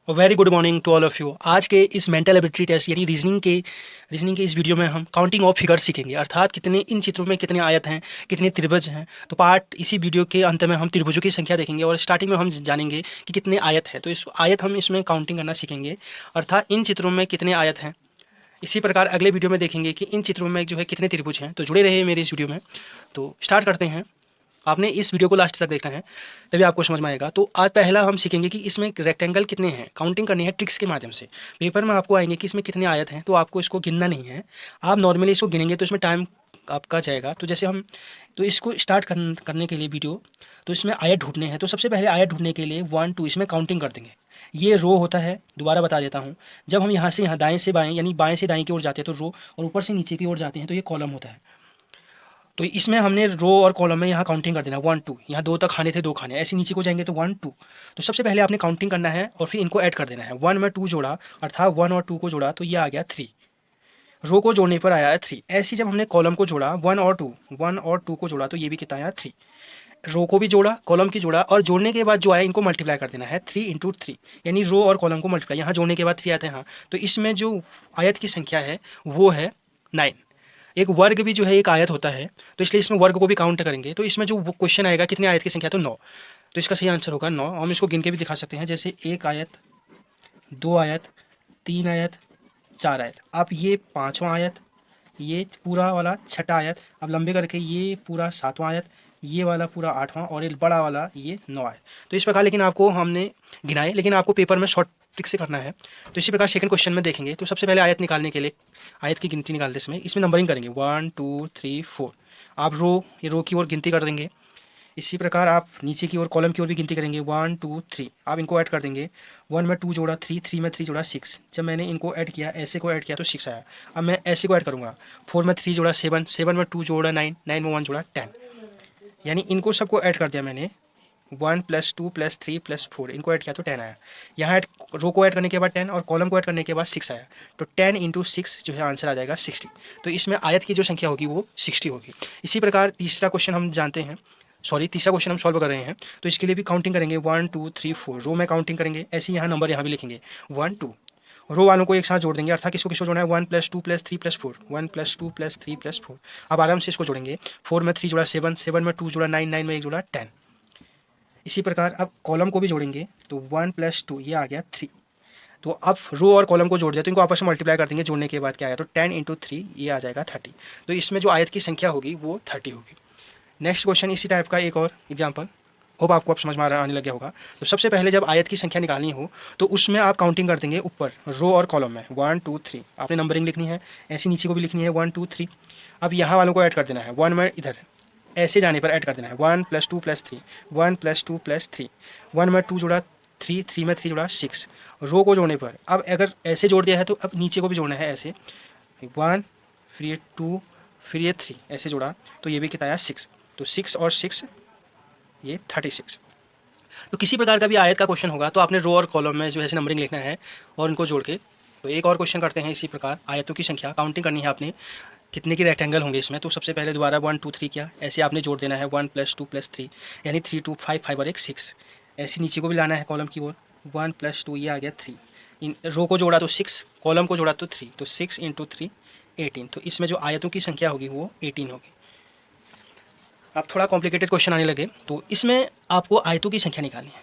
Very good morning to all of you. आज के इस मेंटल एबिलिटी टेस्ट यानी रीजनिंग के इस वीडियो में हम काउंटिंग ऑफ फिगर सीखेंगे, अर्थात कितने इन चित्रों में कितने आयत हैं, कितने त्रिभुज हैं। तो पार्ट इसी वीडियो के अंत में हम त्रिभुजों की संख्या देखेंगे और स्टार्टिंग में हम जानेंगे कि कितने आयत हैं। तो इस आयत हम इसमें काउंटिंग करना सीखेंगे, अर्थात इन चित्रों में कितने आयत हैं। इसी प्रकार अगले वीडियो में देखेंगे कि इन चित्रों में जो है कितने त्रिभुज हैं। तो जुड़े रहिए मेरे इस वीडियो में। तो स्टार्ट करते हैं। आपने इस वीडियो को लास्ट तक देखना है, तभी आपको समझ में आएगा। तो आज पहला हम सीखेंगे कि इसमें रेक्टेंगल कितने हैं, काउंटिंग करनी है ट्रिक्स के माध्यम से। पेपर में आपको आएंगे कि इसमें कितने आयत हैं, तो आपको इसको गिनना नहीं है। आप नॉर्मली इसको गिनेंगे तो इसमें टाइम आपका जाएगा। तो जैसे हम तो इसको स्टार्ट करने के लिए वीडियो, तो इसमें आयत ढूंढने हैं। तो सबसे पहले आयत ढूंढने के लिए 1 2 इसमें काउंटिंग कर देंगे। ये रो होता है, दोबारा बता देता हूँ। जब हम यहाँ से यहाँ दाएं से बाएं यानी बाएं से दाएं की ओर जाते हैं तो रो, और ऊपर से नीचे की ओर जाते हैं तो ये कॉलम होता है। तो इसमें हमने रो और कॉलम में यहाँ काउंटिंग कर देना 1 2। यहाँ 2 तक खाने थे, 2 खाने, ऐसे नीचे को जाएंगे तो 1 2। तो सबसे पहले आपने काउंटिंग करना है और फिर इनको ऐड कर देना है। 1 में 2 जोड़ा, अर्थात 1 और 2 को जोड़ा तो ये आ गया 3। रो को जोड़ने पर आया है 3। ऐसे जब हमने कॉलम को जोड़ा 1 और 2 को जोड़ा तो ये भी कितना आया 3। रो को भी जोड़ा, कॉलम की जोड़ा, और जोड़ने के बाद जो आया इनको मल्टीप्लाई कर देना है 3 इंटू 3, यानी रो और कॉलम को मल्टीप्लाई। यहाँ जोड़ने के बाद 3 आते हैं। हाँ, तो इसमें जो आयत की संख्या है वो है 9। एक वर्ग भी जो है एक आयत होता है, तो इसलिए इसमें वर्ग को भी काउंट करेंगे। तो इसमें जो क्वेश्चन आएगा कितने आयत की संख्या, तो 9। तो इसका सही आंसर होगा 9। हम इसको गिन के भी दिखा सकते हैं, जैसे 1 आयत, 2 आयत, 3 आयत, 4 आयत। अब ये 5वां आयत, ये पूरा वाला 6ठा आयत। अब लंबे करके ये पूरा 7वां आयत, ये वाला पूरा 8वां, और ये बड़ा वाला ये 9 आयत। तो इस प्रकार लेकिन आपको हमने गिनाए, लेकिन आपको पेपर में शॉर्ट ट्रिक से करना है। तो इसी प्रकार सेकंड क्वेश्चन में देखेंगे। तो सबसे पहले आयत निकालने के लिए आयत की गिनती निकालते इसमें नंबरिंग करेंगे 1 2 3 4। आप ये रो की ओर गिनती कर देंगे। इसी प्रकार आप नीचे की ओर कॉलम की ओर भी गिनती करेंगे 1 2 3। आप इनको ऐड कर देंगे। 1 में 2 जोड़ा 3, 3 में 3 जोड़ा 6। जब मैंने इनको ऐड किया, ऐसे को ऐड किया तो 6 आया। अब मैं ऐसे को ऐड करूँगा। 4 में 3 जोड़ा 7, 7 में 2 जोड़ा 9, 9 में 1 जोड़ा 10। यानी इनको सबको ऐड कर दिया मैंने। 1 + 2 + 3 + 4, इनको ऐड किया तो 10 आया। यहाँ रो को ऐड करने के बाद 10 और कॉलम को ऐड करने के बाद 6 आया। तो 10 इंटू 6 जो है आंसर आ जाएगा 60। तो इसमें आयत की जो संख्या होगी वो 60 होगी। इसी प्रकार तीसरा क्वेश्चन हम जानते हैं, तीसरा क्वेश्चन हम सॉल्व कर रहे हैं। तो इसके लिए भी काउंटिंग करेंगे 1 2 3 4। रो में काउंटिंग करेंगे, ऐसे यहाँ नंबर यहाँ भी लिखेंगे 1 2। रो वालों को एक साथ जोड़ देंगे, अर्थात किसको किसको जोड़ना है, 1 + 2 + 3 + 4, 1 + 2 + 3 + 4। अब आराम से इसको जोड़ेंगे। 4 में 3 जोड़ा 7, 7 में 2 जोड़ा 9, 9 में 1 जोड़ा 10। इसी प्रकार अब कॉलम को भी जोड़ेंगे तो 1 + 2 ये आ गया 3। तो अब रो और कॉलम को जोड़ दिया तो इनको आपस में मल्टीप्लाई कर देंगे। जोड़ने के बाद क्या आया, तो 10 इंटू 3 ये आ जाएगा 30। तो इसमें जो आयत की संख्या होगी वो 30 होगी। नेक्स्ट क्वेश्चन इसी टाइप का एक और एग्जाम्पल, होप आपको अब समझ में आने लग गया होगा। तो सबसे पहले जब आयत की संख्या निकालनी हो तो उसमें आप काउंटिंग कर देंगे ऊपर रो और कॉलम में 1 2 3। आपने नंबरिंग लिखनी है, ऐसी नीचे को भी लिखनी है 1 2 3। अब यहाँ वालों को ऐड कर देना है। 1 में इधर ऐसे जाने पर ऐड कर देना है 1 + 2 + 3, 1 + 2 + 3। 1 में 2 जोड़ा 3, 3 में 3 जोड़ा 6। रो को जोड़ने पर अब अगर ऐसे जोड़ दिया है तो अब नीचे को भी जोड़ना है, ऐसे 1 फिर ये 2 फिर ये 3, ऐसे जोड़ा तो ये भी कितना आया 6। तो 6 और 6 ये 36। तो किसी प्रकार का भी आयत का क्वेश्चन होगा तो आपने रो और कॉलम में जो है नंबरिंग लिखना है और इनको जोड़ के। तो एक और क्वेश्चन करते हैं इसी प्रकार, आयतों की संख्या काउंटिंग करनी है आपने, कितने की रेक्टेंगल होंगे इसमें। तो सबसे पहले दोबारा 1 2 3 किया, ऐसे आपने जोड़ देना है 1 + 2 + 3, यानी 3 2 5 5 और 1 6। ऐसे नीचे को भी लाना है कॉलम की ओर, 1 + 2 ये आ गया 3। इन रो को जोड़ा तो 6, कॉलम को जोड़ा तो 3, तो 6 इंटू 3 18। तो इसमें जो आयतों की संख्या होगी वो 18 होगी। अब थोड़ा कॉम्प्लिकेटेड क्वेश्चन आने लगे। तो इसमें आपको आयतों की संख्या निकालनी है।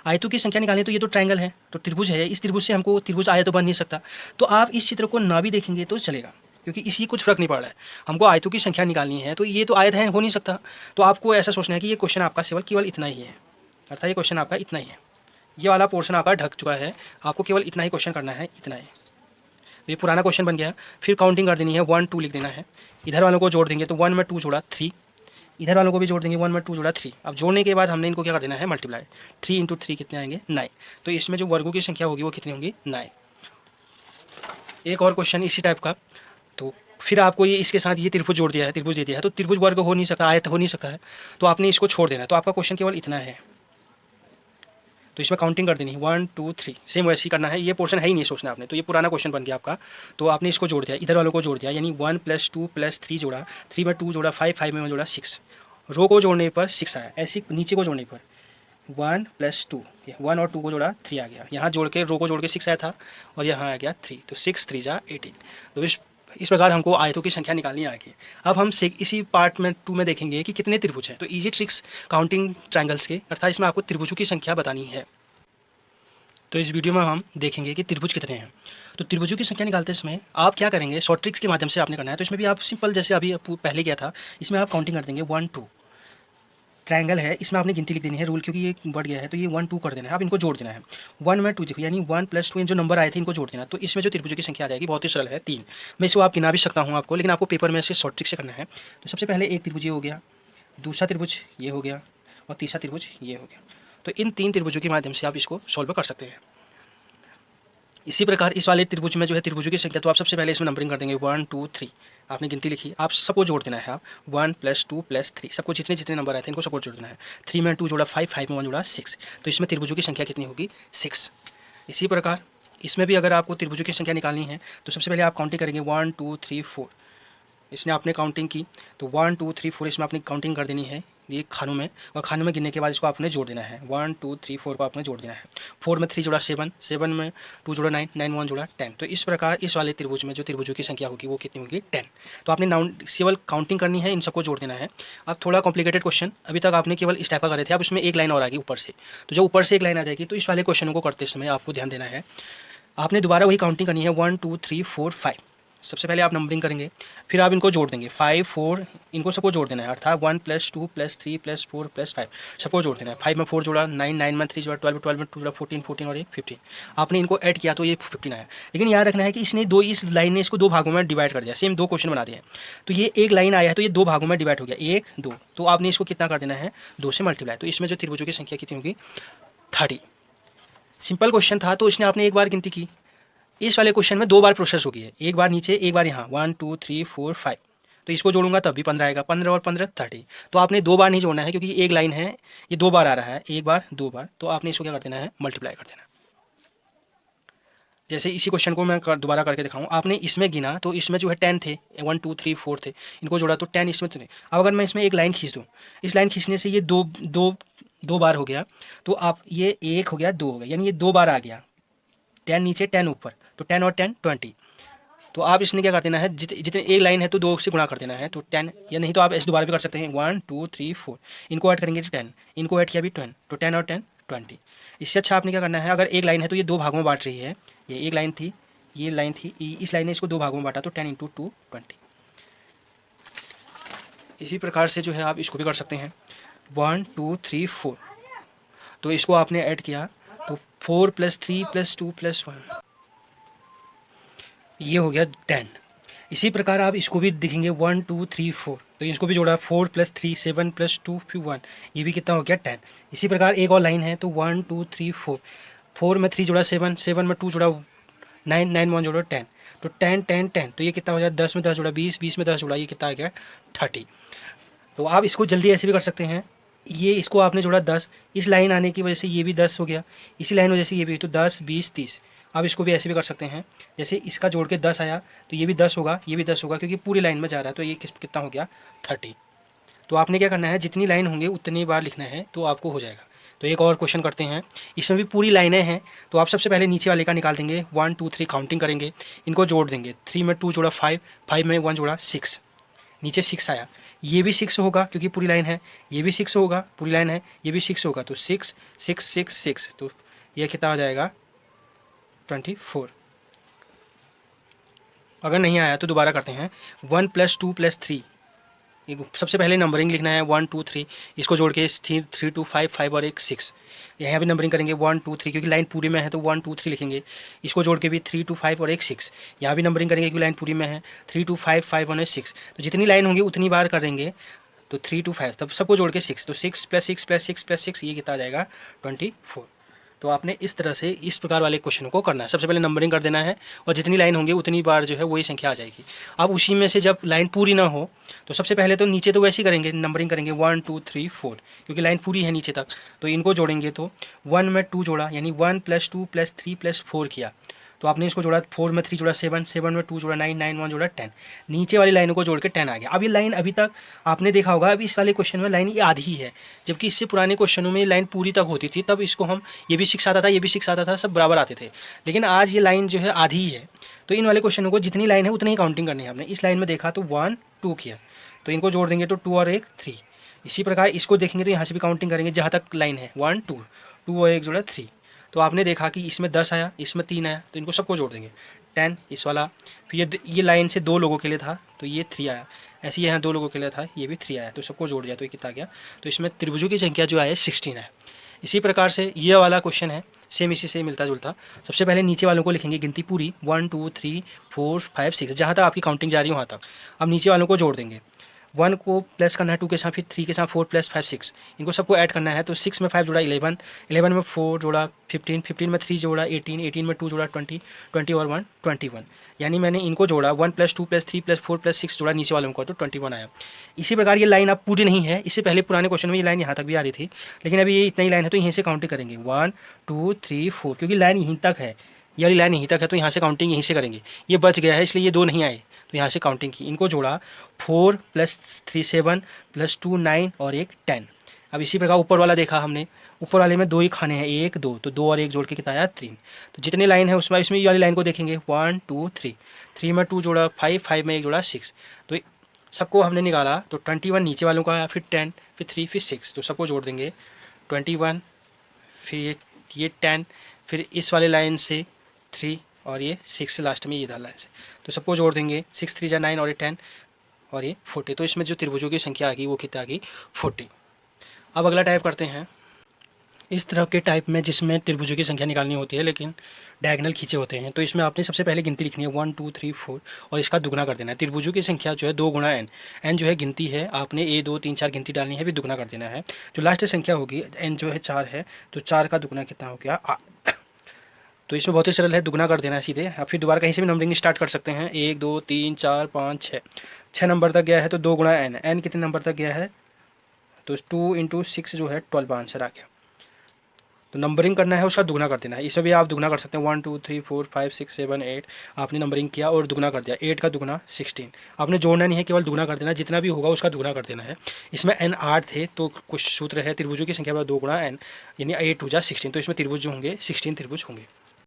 आयतों की संख्या निकालनी, तो ये तो ट्रायंगल है, तो त्रिभुज है, इस त्रिभुज से हमको त्रिभुज आयत तो बन नहीं सकता। तो आप इस चित्र को ना भी देखेंगे तो चलेगा, क्योंकि इसी कुछ फर्क नहीं पड़ रहा है। हमको आयतों की संख्या निकालनी है, तो ये तो आयत है, हो नहीं सकता। तो आपको ऐसा सोचना है कि ये क्वेश्चन आपका केवल इतना ही है, अर्थात ये क्वेश्चन आपका इतना ही है। ये वाला पोर्शन आपका ढक चुका है, आपको केवल इतना ही क्वेश्चन करना है, इतना ही। तो ये पुराना क्वेश्चन बन गया। फिर काउंटिंग कर देनी है, 1 2 लिख देना है। इधर वालों को जोड़ देंगे तो 1 में 2 जोड़ा 3, इधर वालों को भी जोड़ देंगे 1 में 2 जोड़ा 3। अब जोड़ने के बाद हमने इनको क्या कर देना है, मल्टीप्लाई। 3 इंटू 3 कितने आएंगे, 9। तो इसमें जो वर्गों की संख्या होगी वो कितनी होगी, 9। एक और क्वेश्चन इसी टाइप का। तो फिर आपको ये इसके साथ ये त्रिभुज जोड़ दिया है, त्रिभुज दे दिया है, तो त्रिभुज वर्ग हो नहीं सकता, आयत हो नहीं सकता है, तो आपने इसको छोड़ देना है। तो आपका क्वेश्चन केवल इतना है। तो इसमें काउंटिंग कर देनी है 1 2 3, सेम वैसे ही करना है। ये पोर्शन है ही नहीं सोचना आपने, तो ये पुराना क्वेश्चन बन गया आपका। तो आपने इसको जोड़ दिया, इधर वालों को जोड़ दिया, यानी 1 + 2 + 3 जोड़ा, 3 में 2 जोड़ा 5, 5 में 1 जोड़ा 6। रो को जोड़ने पर 6 आया, ऐसी नीचे को जोड़ने पर 1 प्लस 2, 1 और 2 को जोड़ा 3 आ गया, यहाँ जोड़ के रो को जोड़ के 6 आया था और यहाँ आ गया 3, तो 6 3 जा 18। तो इस प्रकार हमको आयतों की संख्या निकालनी आएगी। अब हम इसी पार्ट में 2 में देखेंगे कि कितने त्रिभुज हैं। तो इजी ट्रिक्स काउंटिंग ट्रायंगल्स के, अर्थात इसमें आपको त्रिभुजों की संख्या बतानी है। तो इस वीडियो में हम देखेंगे कि त्रिभुज कितने हैं। तो त्रिभुजों की संख्या निकालते समय आप क्या करेंगे, शॉर्ट ट्रिक्स के माध्यम से आपने करना है। तो इसमें भी आप सिंपल जैसे अभी पहले किया था, इसमें आप काउंटिंग कर देंगे 1 2। ट्रायंगल है, इसमें आपने गिनती लिख देनी है रूल, क्योंकि ये बढ़ गया है तो ये 1 2 कर देना है। अब इनको जोड़ देना है, 1 में 2 देखो, यानी 1 प्लस 2 जो नंबर आए थे इनको जोड़ देना। तो इसमें जो त्रिभुजों की संख्या आ जाएगी बहुत ही सरल है, 3। मैं इसको आप गिना भी सकता हूँ आपको, लेकिन आपको पेपर में से शॉर्ट ट्रिक से करना है। तो सबसे पहले एक त्रिभुज ये हो गया, दूसरा त्रिभुज ये हो गया और तीसरा त्रिभुज ये हो गया। तो इन 3 त्रिभुजों के माध्यम से आप इसको सॉल्व कर सकते हैं। इसी प्रकार इस वाले त्रिभुज में जो है त्रिभुजों की संख्या, तो आप सबसे पहले इसमें नंबरिंग कर देंगे 1 2 3। आपने गिनती लिखी, आप सबको जोड़ देना है। आप 1 प्लस 2 प्लस 3, सबको जितने जितने नंबर आए थे इनको सबको जोड़ देना है। 3 में 2 जोड़ा 5, 5 में 1 जोड़ा 6। तो इसमें त्रिभुजों की संख्या कितनी होगी, 6। इसी प्रकार इसमें भी अगर आपको त्रिभुजों की संख्या निकालनी है तो सबसे पहले आप काउंटिंग करेंगे 1 2 3 4। इसने आपने काउंटिंग की तो 1 2 3 4 इसमें आपने काउंटिंग कर देनी है ये खानों में, और खानों में गिनने के बाद इसको आपने जोड़ देना है। 1 2 3 4 को आपने जोड़ देना है। 4 में 3 जोड़ा 7, 7 में 2 जोड़ा 9, 9 में 1 जोड़ा 10। तो इस प्रकार इस वाले त्रिभुज में जो त्रिभुजों की संख्या होगी वो कितनी होगी, 10। तो आपने केवल काउंटिंग करनी है, इन सबको जोड़ देना है। अब थोड़ा कॉम्प्लिकेटेड क्वेश्चन, अभी तक आपने केवल इस टाइप का करे थे, अब उसमें एक लाइन और आ गई ऊपर से। तो जब ऊपर से एक लाइन आ जाएगी तो इस वाले क्वेश्चन को करते समय आपको ध्यान देना है, आपने दोबारा वही काउंटिंग करनी है 1 2 3 4 5। सबसे पहले आप नंबरिंग करेंगे, फिर आप इनको जोड़ देंगे 5 4, इनको सबको जोड़ देना है, अर्थात 1 प्लस 2 प्लस 3 प्लस 4 प्लस 5 सबको जोड़ देना है। 5 में 4 जोड़ा 9, 9 में 3 जोड़ा 12, 12 में 2 जोड़ा 14, 14 और 1 15। आपने इनको ऐड किया तो ये 15 आया। लेकिन याद रखना है कि इस लाइन ने इसको 2 भागों में डिवाइड कर दिया, सेम 2 क्वेश्चन बना दिए। तो ये एक लाइन आया है तो ये 2 भागों में डिवाइड हो गया, 1 2। तो आपने इसको कितना कर देना है, 2 से मल्टीप्लाई। तो इसमें जो त्रिभुजों की संख्या कितनी होगी, 30। सिंपल क्वेश्चन था तो इसने आपने एक बार गिनती की। इस वाले क्वेश्चन में 2 बार प्रोसेस होगी है, एक बार नीचे एक बार यहाँ, 1 2 3 4 5। तो इसको जोड़ूंगा तब भी 15 आएगा, 15 और 15 30। तो आपने 2 बार नहीं जोड़ना है क्योंकि एक लाइन है, ये 2 बार आ रहा है, एक बार 2 बार। तो आपने इसको क्या कर देना है, मल्टीप्लाई कर देना। जैसे इसी क्वेश्चन को मैं दोबारा करके दिखाऊँ, आपने इसमें गिना तो इसमें जो है 10 थे, 1 2 3 4 थे, इनको जोड़ा तो 10 इसमें तो नहीं। अब अगर मैं इसमें एक लाइन खींच दूँ, इस लाइन खींचने से ये दो बार हो गया, तो आप ये 1 हो गया 2 हो गया, यानी ये 2 बार आ गया, 10 नीचे 10 ऊपर, तो 10 और 10 20। तो आप इसने क्या कर देना है, जितने एक लाइन है तो 2 से गुणा कर देना है, तो 10, या नहीं तो आप ऐसे दोबारा भी कर सकते हैं 1 2 3 4, इनको ऐड करेंगे तो 10, इनको ऐड किया भी 10, तो 10 और 10 20। इससे अच्छा आपने क्या करना है, अगर एक लाइन है तो ये 2 भागों में बांट रही है, ये एक लाइन थी, ये लाइन थी, इस लाइन ने इसको 2 भागों में बांटा, तो 10 × 2 20। इसी प्रकार से जो है आप इसको भी कर सकते हैं 1 2 3 4। तो इसको आपने ऐड किया तो 4 + 3 + 2 + 1, ये हो गया 10। इसी प्रकार आप इसको भी दिखेंगे 1 2 3 4। तो इसको भी जोड़ा 4 + 3 7 + 2 फिर 1, ये भी कितना हो गया 10। इसी प्रकार एक और लाइन है तो 1 2 3 4, 4 में 3 जोड़ा 7, 7 में 2 जोड़ा 9, 9 में 1 जोड़ा 10, तो 10 10 10। तो ये कितना हो जाए, 10 में 10 जोड़ा 20, 20 में 10 जोड़ा, ये कितना आ गया 30। तो आप इसको जल्दी ऐसे भी कर सकते हैं, ये इसको आपने जोड़ा 10, इस लाइन आने की वजह से ये भी 10 हो गया, इसी लाइन वजह से ये भी, तो 10 20 30। आप इसको भी ऐसे भी कर सकते हैं, जैसे इसका जोड़ के 10 आया तो ये भी 10 होगा, ये भी 10 होगा, क्योंकि पूरी लाइन में जा रहा है, तो ये कितना हो गया 30। तो आपने क्या करना है, जितनी लाइन होंगे उतनी बार लिखना है तो आपको हो जाएगा। तो एक और क्वेश्चन करते हैं, इसमें भी पूरी लाइनें हैं। तो आप सबसे पहले नीचे वाले का निकाल देंगे, 1 2 3 काउंटिंग करेंगे, इनको जोड़ देंगे। 3 में 2 जोड़ा 5, 5 में 1 जोड़ा 6, नीचे 6 आया, ये भी 6 होगा क्योंकि पूरी लाइन है, ये भी 6 होगा, पूरी लाइन है, ये भी 6 होगा, तो 6 6 6 6। तो ये कितना आ जाएगा 24। अगर नहीं आया तो दोबारा करते हैं, 1 + 2 + 3। सबसे पहले नंबरिंग लिखना है 1 2 3, इसको जोड़ के 3 2 5 5 और 1 6। यहाँ भी नंबरिंग करेंगे 1 2 3, क्योंकि लाइन पूरी में है तो 1 2 3 लिखेंगे, इसको जोड़ के भी 3 2 5 और 1 6। यहाँ भी नंबरिंग करेंगे क्योंकि लाइन पूरी में है, 3 2 5 5 और 6। तो जितनी लाइन होंगी उतनी बार करेंगे, तो 3 2 5, तब सबको जोड़ के 6, तो 6 + 6 + 6 + 6, ये कितना आ जाएगा 24। तो आपने इस तरह से इस प्रकार वाले क्वेश्चन को करना है। सबसे पहले नंबरिंग कर देना है और जितनी लाइन होंगी उतनी बार जो है वही संख्या आ जाएगी। अब उसी में से जब लाइन पूरी ना हो तो सबसे पहले तो नीचे तो वैसे ही करेंगे, नंबरिंग करेंगे 1 2 3 4, क्योंकि लाइन पूरी है नीचे तक। तो इनको जोड़ेंगे तो 1 में 2 जोड़ा, यानी 1 + 2 + 3 + 4 किया, तो आपने इसको जोड़ा, 4 में 3 जोड़ा 7, 7 में 2 जोड़ा 9, 9 1 जोड़ा 10, नीचे वाली लाइनों को जोड़ के 10 आ गया। अब ये लाइन अभी तक आपने देखा होगा, अभी इस वाले क्वेश्चन में लाइन ये आधी ही है, जबकि इससे पुराने क्वेश्चनों में लाइन पूरी तक होती थी, तब इसको हम ये भी 6 आता था, ये भी 6 आता था, सब बराबर आते थे। लेकिन आज ये लाइन जो है आधी ही है, तो इन वाले क्वेश्चनों को जितनी लाइन है उतनी ही काउंटिंग करनी है। हमने इस लाइन में देखा तो 1 2 किया, तो इनको जोड़ देंगे तो 2 और 1 3। इसी प्रकार इसको देखेंगे तो यहाँ से भी काउंटिंग करेंगे जहाँ तक लाइन है, 1 2, 2 और 1 जोड़ा 3। तो आपने देखा कि इसमें 10 आया, इसमें 3 आया, तो इनको सबको जोड़ देंगे 10 इस वाला। फिर ये लाइन से 2 लोगों के लिए था तो ये 3 आया, ऐसे ही यहाँ 2 लोगों के लिए था, ये भी 3 आया, तो सबको जोड़ दिया तो ये कितना गया। तो इसमें त्रिभुजों की संख्या जो आया 16 है। इसी प्रकार से ये वाला क्वेश्चन है, सेम इसी से मिलता जुलता। सबसे पहले नीचे वालों को लिखेंगे गिनती पूरी, 1 2 3 4 5 6, जहाँ तक आपकी काउंटिंग जा रही है वहाँ तक। अब नीचे वालों को जोड़ देंगे, 1 को प्लस करना है 2 के साथ, फिर 3 के साथ 4 प्लस 5 6, इनको सबको ऐड करना है। तो 6 में 5 जोड़ा 11, 11 में 4 जोड़ा 15, 15 में 3 जोड़ा 18, 18 में 2 जोड़ा 20, 20 और 1 21। यानी मैंने इनको जोड़ा 1 प्लस 2 प्लस 3 प्लस 4 प्लस 6 जोड़ा नीचे वालों को, तो 21 आया। इसी प्रकार ये लाइन अब पूरी नहीं है, इससे पहले पुराने क्वेश्चन में ये लाइन यहाँ तक भी आ रही थी, लेकिन अभी ये इतना ही लाइन है तो यहीं से काउंटिंग करेंगे 1 2 3 4, क्योंकि लाइन यहीं तक है, ये वाली लाइन यहीं तक है, तो यहाँ से काउंटिंग यहीं से करेंगे। ये बच गया है इसलिए ये 2 नहीं आए, तो यहाँ से काउंटिंग की, इनको जोड़ा 4 प्लस 3 7 प्लस 2 9 और 1 10। अब इसी प्रकार ऊपर वाला देखा हमने, ऊपर वाले में 2 ही खाने हैं, 1 2, तो 2 और 1 जोड़ के कितना आया 3। तो जितने लाइन है उसमें इसमें ये वाली लाइन को देखेंगे 1 2 3, 3 में 2 जोड़ा 5, 5 में 1 जोड़ा 6, तो सबको हमने निकाला तो 21 नीचे वालों का आया, फिर 10, फिर 3, फिर 6, तो सबको जोड़ देंगे 21, फिर ये 10, फिर इस वाले लाइन से 3 और ये 6 लास्ट में ये इधर लाइन से, तो सबको जोड़ देंगे 6 3 जा 9 और ये 10 और ये 40। तो इसमें जो त्रिभुजों की संख्या आ गई वो कितना आ गई 40। अब अगला टाइप करते हैं, इस तरह के टाइप में जिसमें त्रिभुजों की संख्या निकालनी होती है लेकिन डायगोनल खींचे होते हैं, तो इसमें आपने सबसे पहले गिनती लिखनी है 1 2 3 4 और इसका दुगना कर देना है। त्रिभुजों की संख्या जो है 2 गुणा n, n जो है गिनती है, आपने 1 2 3 4 गिनती डालनी है, फिर दुगना कर देना है। जो लास्ट संख्या होगी n जो है 4 है, तो 4 का दुगना कितना हो गया 8। तो इसमें बहुत ही सरल है, दुगना कर देना है सीधे। आप फिर दोबारा कहीं से भी नंबरिंग स्टार्ट कर सकते हैं, 1 2 3 4 5 6, 6 नंबर तक गया है तो 2 गुणा n, n कितने नंबर तक गया है, तो 2 × 6 जो है 12 आंसर आ गया। तो नंबरिंग करना है उसका दुगना कर देना है, इसमें भी आप दुगना कर सकते हैं, 1 2 3 4 5 6 7 8, आपने नंबरिंग किया और दुगना कर दिया, 8 का दुगना 16। आपने जोड़ना नहीं है, केवल दुगना कर देना, जितना भी होगा उसका दुगना कर देना है। इसमें n 8 थे तो कुछ सूत्र है त्रिभुजों की संख्या 2 गुणा n, यानी 8 2 जा 16, तो इसमें त्रिभुज जो होंगे 16 त्रिभुज होंगे।